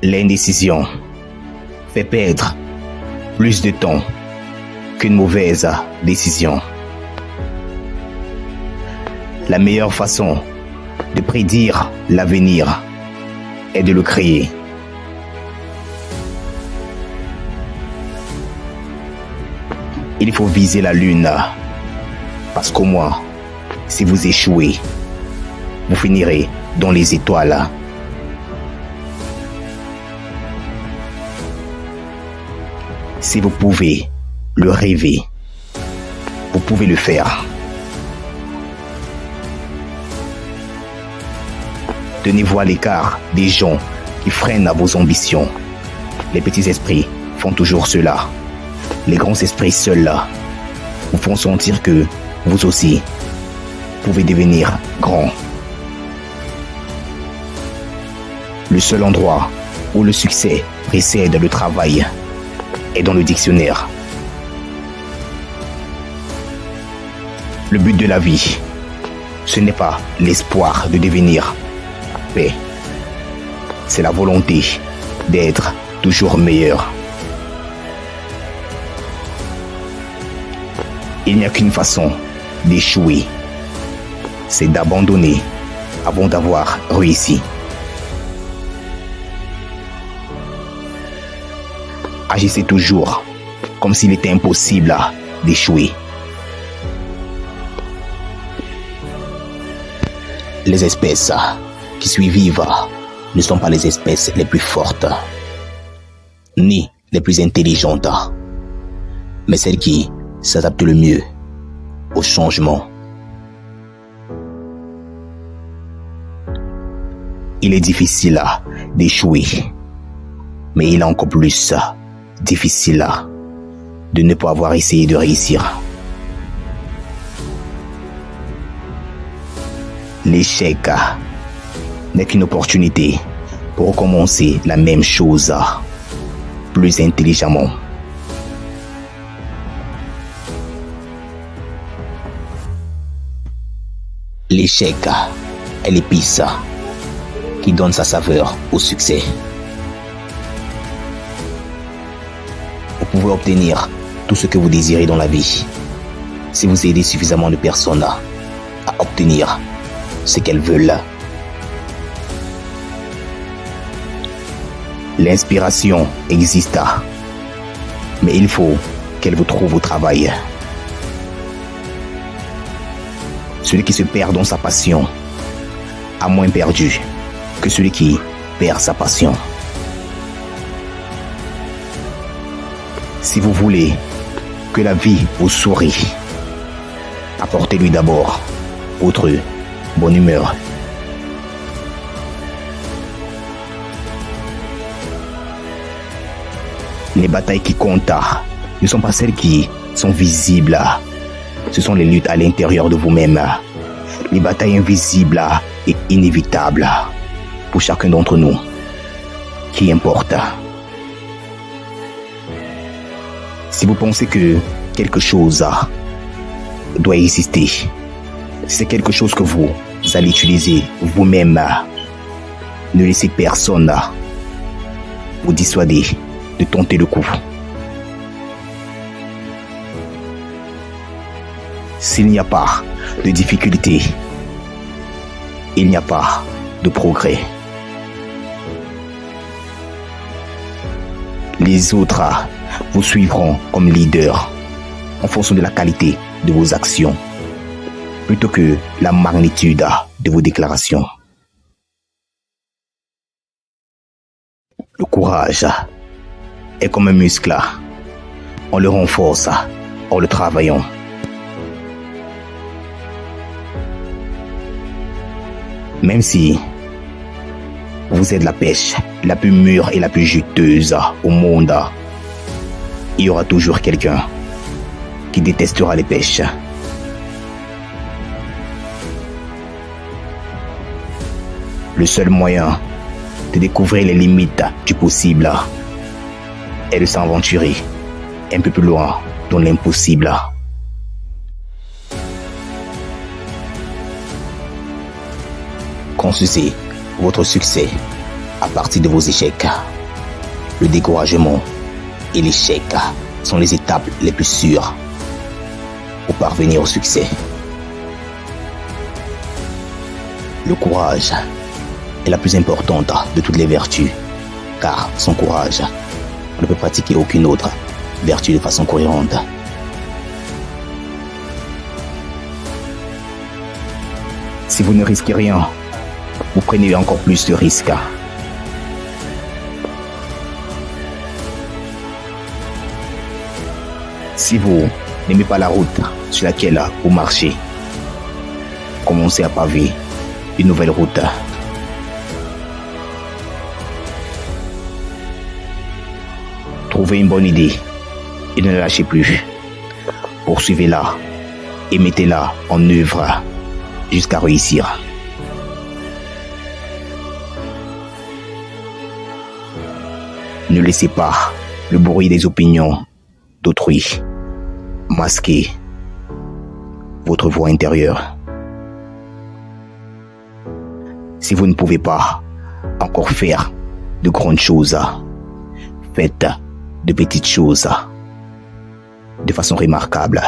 L'indécision fait perdre plus de temps qu'une mauvaise décision. La meilleure façon de prédire l'avenir est de le créer. Il faut viser la lune, parce qu'au moins, si vous échouez, vous finirez dans les étoiles. Si vous pouvez le rêver, vous pouvez le faire. Tenez-vous à l'écart des gens qui freinent à vos ambitions. Les petits esprits font toujours cela. Les grands esprits seuls vous font sentir que vous aussi pouvez devenir grand. Le seul endroit où le succès précède le travail est dans le dictionnaire. Le but de la vie, ce n'est pas l'espoir de devenir parfait, c'est la volonté d'être toujours meilleur. Il n'y a qu'une façon d'échouer, c'est d'abandonner avant d'avoir réussi. Agissez toujours comme s'il était impossible d'échouer. Les espèces qui survivent ne sont pas les espèces les plus fortes, ni les plus intelligentes, mais celles qui s'adaptent le mieux au changement. Il est difficile d'échouer, mais il est encore plus difficile de ne pas avoir essayé de réussir. L'échec n'est qu'une opportunité pour recommencer la même chose plus intelligemment. L'échec est l'épice qui donne sa saveur au succès. Vous pouvez obtenir tout ce que vous désirez dans la vie si vous aidez suffisamment de personnes à obtenir ce qu'elles veulent. L'inspiration existe, mais il faut qu'elle vous trouve au travail. Celui qui se perd dans sa passion a moins perdu que celui qui perd sa passion. Si vous voulez que la vie vous sourie, apportez-lui d'abord votre bonne humeur. Les batailles qui comptent ne sont pas celles qui sont visibles. Ce sont les luttes à l'intérieur de vous-même. Les batailles invisibles et inévitables pour chacun d'entre nous qui importent. Si vous pensez que quelque chose doit exister, c'est quelque chose que vous allez utiliser vous-même. Ne laissez personne vous dissuader de tenter le coup. S'il n'y a pas de difficulté, il n'y a pas de progrès. Les autres vous suivront comme leader en fonction de la qualité de vos actions plutôt que la magnitude de vos déclarations. Le courage est comme un muscle. On le renforce en le travaillant. Même si vous êtes la pêche la plus mûre et la plus juteuse au monde, il y aura toujours quelqu'un qui détestera les pêches. Le seul moyen de découvrir les limites du possible est de s'aventurer un peu plus loin dans l'impossible. Construisez votre succès à partir de vos échecs. Le découragement et l'échec sont les étapes les plus sûres pour parvenir au succès. Le courage est la plus importante de toutes les vertus, car sans courage, on ne peut pratiquer aucune autre vertu de façon cohérente. Si vous ne risquez rien, vous prenez encore plus de risques. Si vous n'aimez pas la route sur laquelle vous marchez, commencez à paver une nouvelle route. Trouvez une bonne idée et ne la lâchez plus. Poursuivez-la et mettez-la en œuvre jusqu'à réussir. Ne laissez pas le bruit des opinions d'autrui masquer votre voix intérieure. Si vous ne pouvez pas encore faire de grandes choses, faites de petites choses de façon remarquable.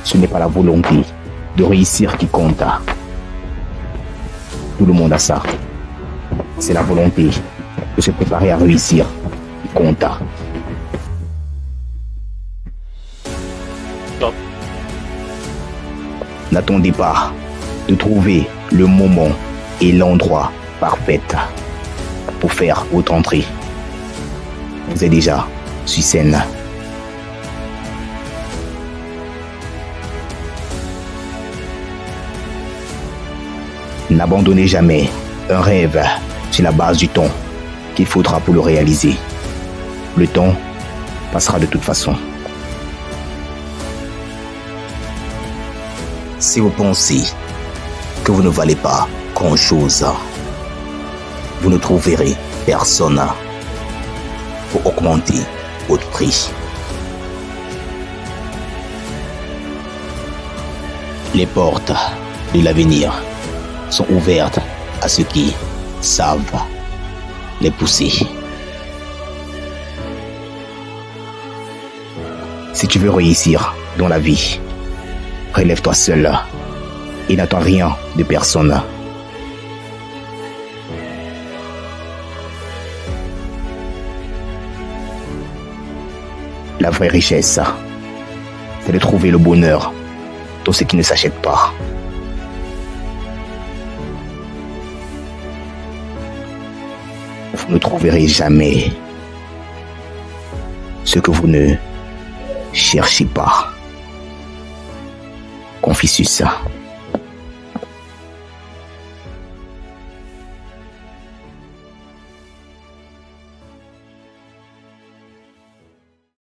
Ce n'est pas la volonté de réussir qui compte. Tout le monde a ça. C'est la volonté de se préparer à réussir qui compte. N'attendez pas de trouver le moment et l'endroit parfait pour faire votre entrée. Vous êtes déjà sur scène. N'abandonnez jamais un rêve sur la base du temps qu'il faudra pour le réaliser. Le temps passera de toute façon. Si vous pensez que vous ne valez pas grand-chose, vous ne trouverez personne pour augmenter votre prix. Les portes de l'avenir sont ouvertes à ceux qui savent les pousser. Si tu veux réussir dans la vie, relève-toi seul et n'attends rien de personne. La vraie richesse, c'est de trouver le bonheur dans ce qui ne s'achète pas. Vous ne trouverez jamais ce que vous ne cherchez pas. Confucius.